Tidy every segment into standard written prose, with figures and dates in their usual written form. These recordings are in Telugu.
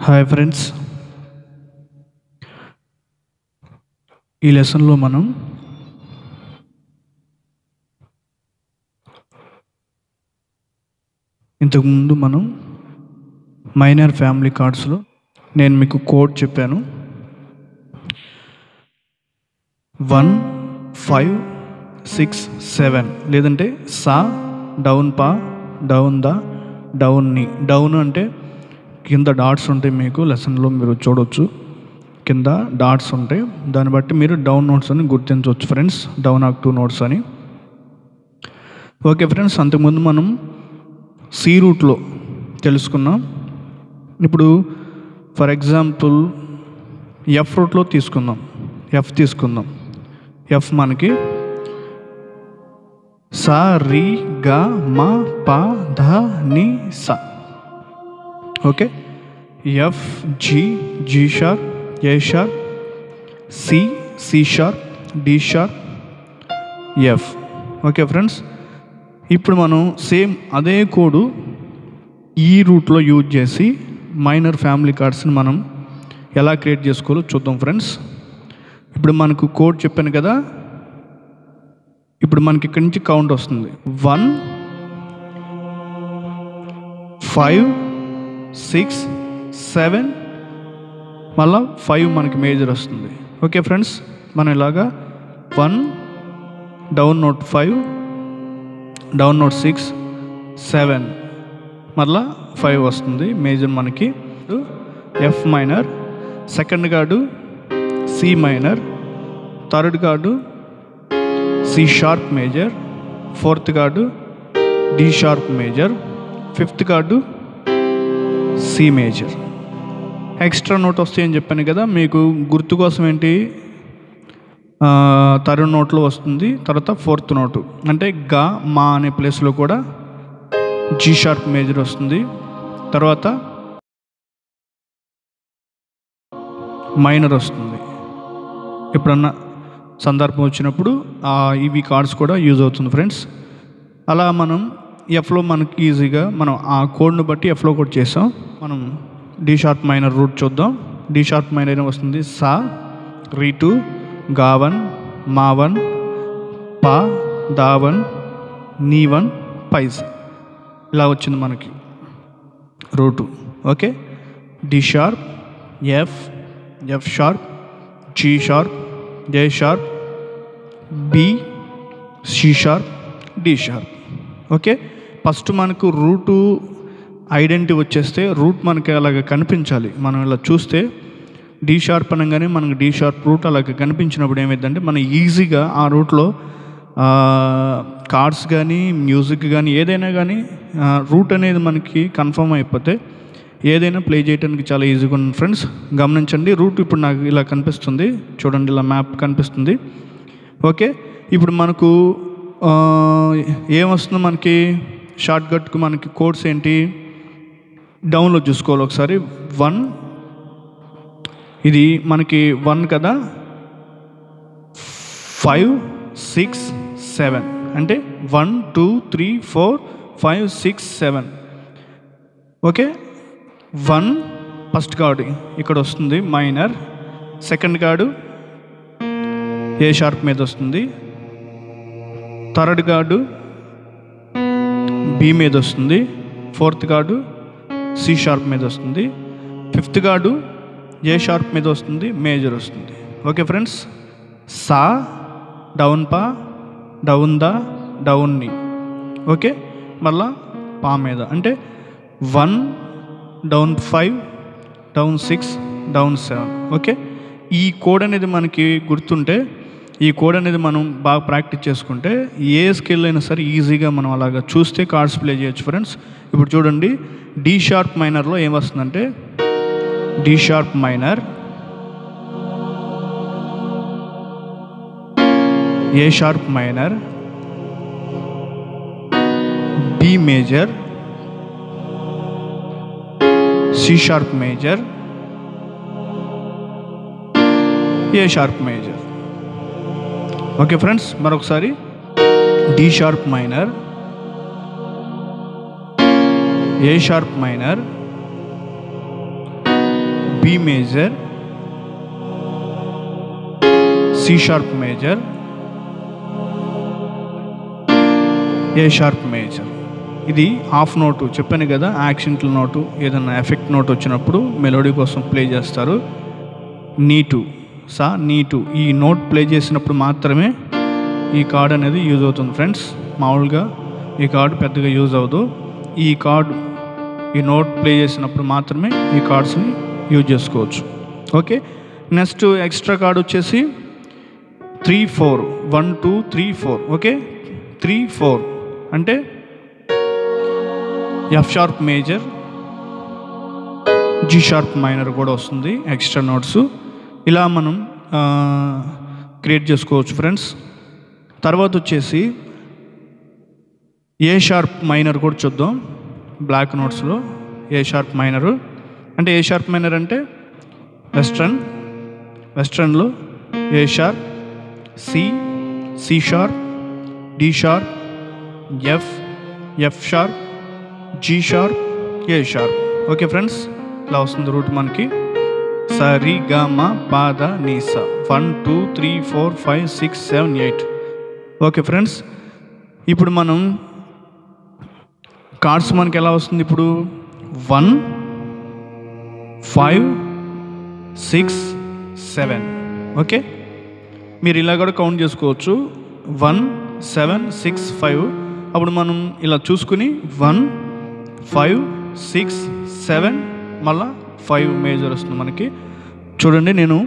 హాయ్ ఫ్రెండ్స్, ఈ లెసన్లో మనం ఇంతకుముందు మైనర్ ఫ్యామిలీ కార్డ్స్లో నేను మీకు కోడ్ చెప్పాను. 1 5 6 7 లేదంటే సా, డౌన్ పా, డౌన్ ద, డౌన్ ని. డౌన్ అంటే కింద డాట్స్ ఉంటాయి, మీకు లెసన్లో మీరు చూడవచ్చు. కింద డాట్స్ ఉంటాయి, దాన్ని బట్టి మీరు డౌన్ నోట్స్ అని గుర్తించవచ్చు ఫ్రెండ్స్. డౌన్ ఆక్టివ్ నోట్స్ అని. ఓకే ఫ్రెండ్స్, అంతకుముందు మనం సి రూట్లో తెలుసుకున్నాం. ఇప్పుడు ఫర్ ఎగ్జాంపుల్ ఎఫ్ రూట్లో తీసుకుందాం. ఎఫ్ మనకి సా, రి, గా, మా, పా, ధ, ని, సా. Okay, F, G sharp, A sharp, C sharp, D sharp, F. Okay friends, ఇప్పుడు మనం సేమ్ అదే కోడు ఈ రూట్లో యూజ్ చేసి మైనర్ ఫ్యామిలీ కార్డ్స్ని మనం ఎలా క్రియేట్ చేసుకోవాలో చూద్దాం ఫ్రెండ్స్. ఇప్పుడు మనకు కోడ్ చెప్పాను కదా, ఇప్పుడు మనకి ఇక్కడి నుంచి కౌంట్ వస్తుంది. 1 5 6 7 మళ్ళా 5 మనకి మేజర్ వస్తుంది. ఓకే ఫ్రెండ్స్, మనం ఇలాగా 1 డౌన్ నోట్ 5, డౌన్ నోట్ 6 7 మళ్ళా 5 వస్తుంది మేజర్ మనకి. F minor, second card C minor, third card C sharp major, fourth card D sharp major, fifth card C major. Extra note వస్తాయని చెప్పాను కదా, మీకు గుర్తు కోసం ఏంటి, థర్డ్ నోట్లో వస్తుంది. తర్వాత ఫోర్త్ నోటు అంటే గా, మా అనే ప్లేస్లో కూడా జీ షార్ప్ మేజర్ వస్తుంది. తర్వాత మైనర్ వస్తుంది. ఎప్పుడన్నా సందర్భం వచ్చినప్పుడు ఇవి కార్డ్స్ కూడా యూజ్ అవుతుంది ఫ్రెండ్స్. అలా మనం ఎఫ్లో మనకి ఈజీగా మనం ఆ కోడ్ను బట్టి ఎఫ్లో కూడా చేసాం. మనం డి షార్ప్ మైనర్ రూట్ చూద్దాం. డి షార్ప్ మైనర్ వస్తుంది సా, రీ 2, గా 1, మా 1, పా, దా 1, నీ 1, పైస్. ఇలా వచ్చింది మనకి root. Okay, D sharp, F sharp, G sharp, J sharp, B, C sharp, D sharp. Okay, first మనకు రూటు ఐడెంటిటీ వచ్చేస్తే రూట్ మనకి అలాగ కనిపించాలి. మనం ఇలా చూస్తే డి షార్ప్ అనగానే మనకు డి షార్ప్ రూట్ అలాగ కనిపించినప్పుడు ఏమైందంటే మనం ఈజీగా ఆ రూట్లో కార్డ్స్ కానీ మ్యూజిక్ కానీ ఏదైనా కానీ రూట్ అనేది మనకి కన్ఫర్మ్ అయిపోతే ఏదైనా ప్లే చేయడానికి చాలా ఈజీగా ఉంది ఫ్రెండ్స్. గమనించండి, రూట్ ఇప్పుడు నాకు ఇలా కనిపిస్తుంది, చూడండి ఇలా మ్యాప్ కనిపిస్తుంది. ఓకే, ఇప్పుడు మనకు ఏమొస్తుందో మనకి షార్ట్ కట్కు మనకి కోడ్స్ ఏంటి డౌన్లో చూసుకోవాలి ఒకసారి. 1 ఇది మనకి 1 కదా, 5 6 7 అంటే 1 2 3 4 5 6 7. ఓకే, 1 ఫస్ట్ కార్డు ఇక్కడ వస్తుంది minor, second card A sharp మీద వస్తుంది, థర్డ్ కార్డు బి మీద వస్తుంది, ఫోర్త్ కార్డు సి షార్ప్ మీద వస్తుంది, ఫిఫ్త్ కార్డు ఏ షార్ప్ మీద వస్తుంది, మేజర్ వస్తుంది. ఓకే ఫ్రెండ్స్, సా, డౌన్ పా, డౌన్ ద, డౌన్ ని. ఓకే, మళ్ళా పా మీద అంటే 1 డౌన్ 5, డౌన్ 6, డౌన్ 7. ఓకే, ఈ కోడ్ అనేది మనకి గుర్తుంటే, ఈ కోడ్ అనేది మనం బాగా ప్రాక్టీస్ చేసుకుంటే ఏ స్కేల్ అయినా సరే ఈజీగా మనం అలాగా చూస్తే కార్డ్స్ ప్లే చేయొచ్చు ఫ్రెండ్స్. ఇప్పుడు చూడండి, డి షార్ప్ మైనర్లో ఏమొస్తుందంటే D sharp minor, A sharp minor, B major, C sharp major, A sharp major. Okay friends, మరొకసారి D sharp minor, A sharp minor, B major, C sharp major, A sharp major. ఇది హాఫ్ నోటు చెప్పాను కదా, యాక్సిడెంటల్ నోటు ఏదైనా ఎఫెక్ట్ నోట్ వచ్చినప్పుడు మెలోడీ కోసం ప్లే చేస్తారు. నీటు సా నీటు ఈ నోట్ ప్లే చేసినప్పుడు మాత్రమే ఈ కార్డ్ అనేది యూజ్ అవుతుంది ఫ్రెండ్స్. మామూలుగా ఈ కార్డు పెద్దగా యూజ్ అవ్వదు. ఈ కార్డు ఈ నోట్ ప్లే చేసినప్పుడు మాత్రమే ఈ కార్డ్స్ని యూజ్ చేసుకోవచ్చు. ఓకే, నెక్స్ట్ ఎక్స్ట్రా కార్డ్ వచ్చేసి 3-4 1 2 3 4. ఓకే, 3-4 అంటే F sharp major, G sharp minor కూడా వస్తుంది ఎక్స్ట్రా నోట్స్. ఇలా మనం క్రియేట్ చేసుకోవచ్చు ఫ్రెండ్స్. తర్వాత వచ్చేసి ఏ షార్ప్ మైనర్ కూడా చూద్దాం. బ్లాక్ నోట్స్లో ఏ షార్ప్ మైనరు అంటే ఏ షార్ప్ మైనర్ అంటే వెస్ట్రన్లో A sharp, C sharp, D sharp, F sharp, G sharp, A sharp. Okay friends, ఇలా వస్తుంది రూట్ మనకి. సరి గ మ ప ద ని స 1 2 3 4 5 6 7 8. ఓకే ఫ్రెండ్స్, ఇప్పుడు మనం కార్డ్స్ మనకి ఎలా వస్తుంది ఇప్పుడు 1 5 6 7. ఓకే, మీరు ఇలా కూడా కౌంట్ చేసుకోవచ్చు 1 7 6 5. అప్పుడు మనం ఇలా చూసుకుని 1 5 6 7 మళ్ళా 5 మేజర్ వస్తుంది మనకి. చూడండి, నేను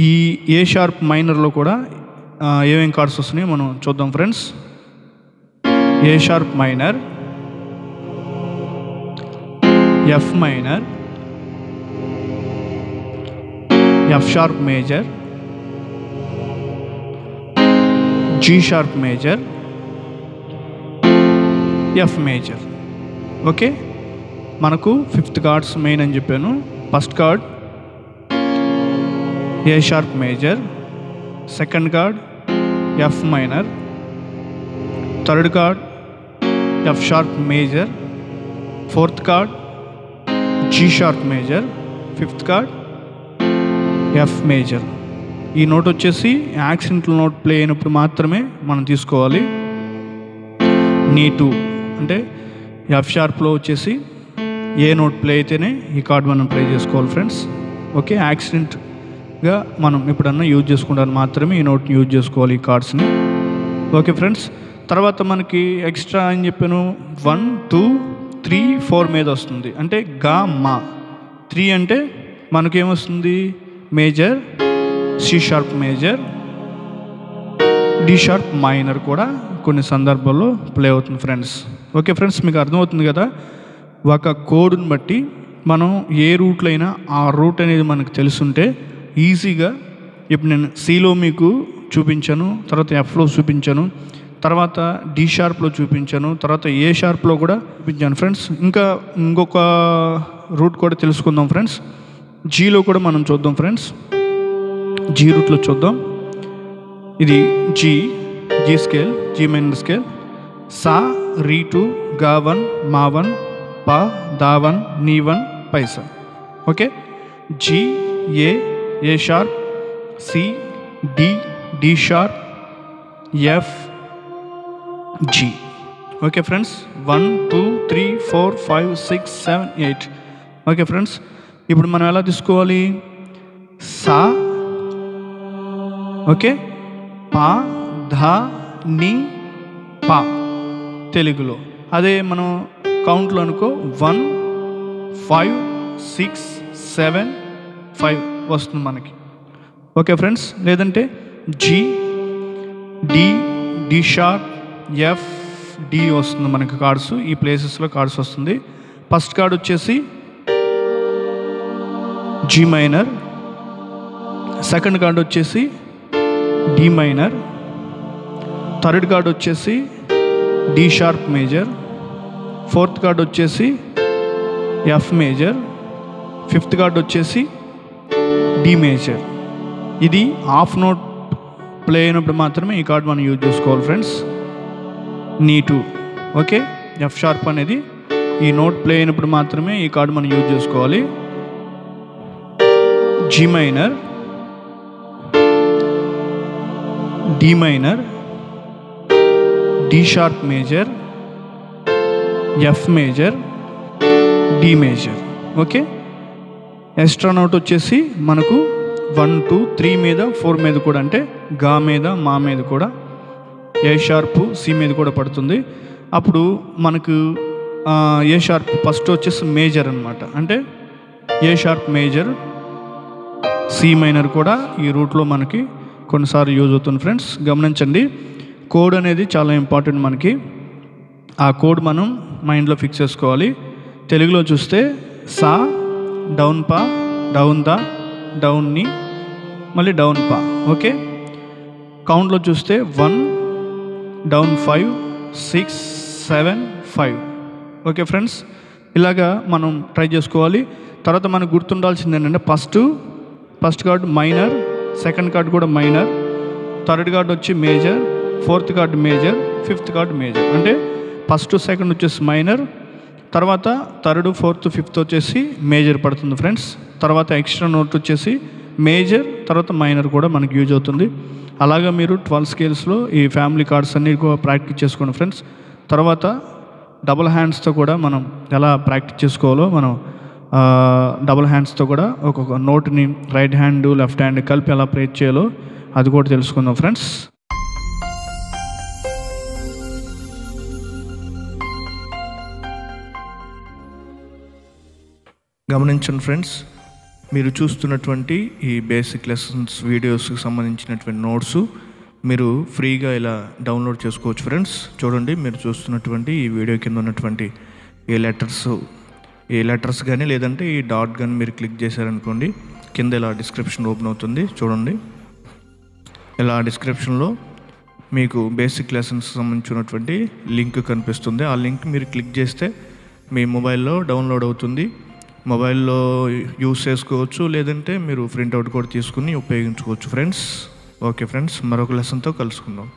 ఈ ఏ షార్ప్ మైనర్లో కూడా ఏమేం కార్డ్స్ వస్తున్నాయో మనం చూద్దాం friends. A sharp minor, F minor, F sharp major, G sharp major, F major. Okay, మనకు 5th కార్డ్స్ మెయిన్ అని చెప్పాను. First card A sharp major, second card F minor, third card F sharp major, fourth card G sharp major, 5th card F major. ఈ నోట్ వచ్చేసి యాక్సిడెంటల్ నోట్ ప్లే అయినప్పుడు మాత్రమే మనం తీసుకోవాలి. నీటు అంటే ఎఫ్ షార్ప్లో వచ్చేసి ఏ నోట్ ప్లే అయితేనే ఈ కార్డ్ మనం ప్లే చేసుకోవాలి ఫ్రెండ్స్. ఓకే, యాక్సిడెంట్గా మనం ఎప్పుడన్నా యూజ్ చేసుకుంటాను మాత్రమే ఈ నోట్ని యూజ్ చేసుకోవాలి, ఈ కార్డ్స్ని. ఓకే ఫ్రెండ్స్, తర్వాత మనకి ఎక్స్ట్రా అని చెప్పాను 1 2 3 4 మీద వస్తుంది. అంటే గా మా 3 అంటే మనకేమొస్తుంది major, C sharp major, D sharp minor కూడా కొన్ని సందర్భాల్లో ప్లే అవుతుంది ఫ్రెండ్స్. ఓకే ఫ్రెండ్స్, మీకు అర్థమవుతుంది కదా. ఒక కోడ్ని బట్టి మనం ఏ రూట్లో అయినా ఆ రూట్ అనేది మనకు తెలుసుంటే ఈజీగా, ఇప్పుడు నేను సిలో మీకు చూపించాను, తర్వాత ఎఫ్లో చూపించాను, తర్వాత డి షార్ప్లో చూపించాను, తర్వాత ఏ షార్ప్లో కూడా చూపించాను ఫ్రెండ్స్. ఇంకొక రూట్ కూడా తెలుసుకుందాం ఫ్రెండ్స్. జీలో కూడా మనం చూద్దాం ఫ్రెండ్స్. జీ రూట్లో చూద్దాం. ఇది G scale, G minor scale. సా రీ 2 గా 1 మా 1 పా దా 1 నీ 1 పైసా. Okay, G A sharp, C D sharp, F G. Okay friends, 1 2 3 4 5 6 7 8. Okay friends, ఇప్పుడు మనం ఎలా తీసుకోవాలి? సా, ఓకే, పా ధా ని పా తెలుగులో. అదే మనం కౌంట్లో అనుకో 1 5 6 7 5 వస్తుంది మనకి. ఓకే ఫ్రెండ్స్, లేదంటే G D sharp, F D వస్తుంది మనకి కార్డ్స్. ఈ ప్లేసెస్లో కార్డ్స్ వస్తుంది. ఫస్ట్ కార్డ్ వచ్చేసి జీ మైనర్, సెకండ్ కార్డ్ వచ్చేసి డి మైనర్, థర్డ్ కార్డ్ వచ్చేసి D sharp major, fourth card వచ్చేసి ఎఫ్ మేజర్, 5th కార్డ్ వచ్చేసి డి మేజర్. ఇది హాఫ్ నోట్ ప్లే అయినప్పుడు మాత్రమే ఈ కార్డ్ మనం యూజ్ చేసుకోవాలి ఫ్రెండ్స్. నీటు. ఓకే, ఎఫ్ షార్ప్ అనేది ఈ నోట్ ప్లే అయినప్పుడు మాత్రమే ఈ కార్డ్ మనం యూజ్ చేసుకోవాలి. G minor, D minor, D sharp major, F major, D major. Okay, extra note వచ్చేసి మనకు 1, 2, 3 మీద 4 మీద కూడా, అంటే గా మీద మా మీద కూడా, ఏ షార్ప్ సి మీద కూడా పడుతుంది. అప్పుడు మనకు ఏ షార్ప్ ఫస్ట్ వచ్చేసి మేజర్ అనమాట, అంటే A sharp major, C minor కూడా ఈ రూట్లో మనకి కొన్నిసార్లు యూజ్ అవుతుంది ఫ్రెండ్స్. గమనించండి, కోడ్ అనేది చాలా ఇంపార్టెంట్ మనకి. ఆ కోడ్ మనం మైండ్లో ఫిక్స్ చేసుకోవాలి. తెలుగులో చూస్తే సా, డౌన్ పా, డౌన్ దా, డౌన్ ని, మళ్ళీ డౌన్ పా. ఓకే, కౌంట్లో చూస్తే 1, డౌన్ 5, 6, 7, 5. ఓకే ఫ్రెండ్స్, ఇలాగా మనం ట్రై చేసుకోవాలి. తర్వాత మనకు గుర్తుండాల్సింది ఏంటంటే first card minor, second card కూడా మైనర్, థర్డ్ కార్డు వచ్చి major, fourth card major, fifth card major. అంటే ఫస్ట్ సెకండ్ వచ్చేసి మైనర్, తర్వాత థర్డ్, ఫోర్త్, ఫిఫ్త్ వచ్చేసి మేజర్ పడుతుంది ఫ్రెండ్స్. తర్వాత ఎక్స్ట్రా నోట్ వచ్చేసి మేజర్, తర్వాత మైనర్ కూడా మనకి యూజ్ అవుతుంది. అలాగా మీరు 12 స్కేల్స్లో ఈ ఫ్యామిలీ కార్డ్స్ అన్నీ కూడా ప్రాక్టీస్ చేసుకోండి ఫ్రెండ్స్. తర్వాత డబుల్ హ్యాండ్స్తో కూడా మనం ఎలా ప్రాక్టీస్ చేసుకోవాలో, మనం డబుల్ హ్యాండ్స్తో కూడా ఒక్కొక్క నోట్ని రైట్ హ్యాండ్ లెఫ్ట్ హ్యాండ్ కలిపి ఎలా ప్రే చేయాలో అది కూడా తెలుసుకుందాం ఫ్రెండ్స్. గమనించండి ఫ్రెండ్స్, మీరు చూస్తున్నటువంటి ఈ బేసిక్ లెసన్స్ వీడియోస్కి సంబంధించినటువంటి నోట్స్ మీరు ఫ్రీగా ఇలా డౌన్లోడ్ చేసుకోవచ్చు ఫ్రెండ్స్. చూడండి, మీరు చూస్తున్నటువంటి ఈ వీడియో కింద ఉన్నటువంటి ఈ లెటర్స్ కానీ లేదంటే ఈ డాట్ కానీ మీరు క్లిక్ చేశారనుకోండి, కింద ఇలా డిస్క్రిప్షన్ ఓపెన్ అవుతుంది. చూడండి, ఇలా డిస్క్రిప్షన్లో మీకు బేసిక్ లెసన్స్కి సంబంధించినటువంటి లింక్ కనిపిస్తుంది. ఆ లింక్ మీరు క్లిక్ చేస్తే మీ మొబైల్లో డౌన్లోడ్ అవుతుంది. మొబైల్లో యూస్ చేసుకోవచ్చు, లేదంటే మీరు ప్రింట్అవుట్ కూడా తీసుకుని ఉపయోగించుకోవచ్చు ఫ్రెండ్స్. ఓకే ఫ్రెండ్స్, మరొక లెసన్తో కలుసుకుందాం.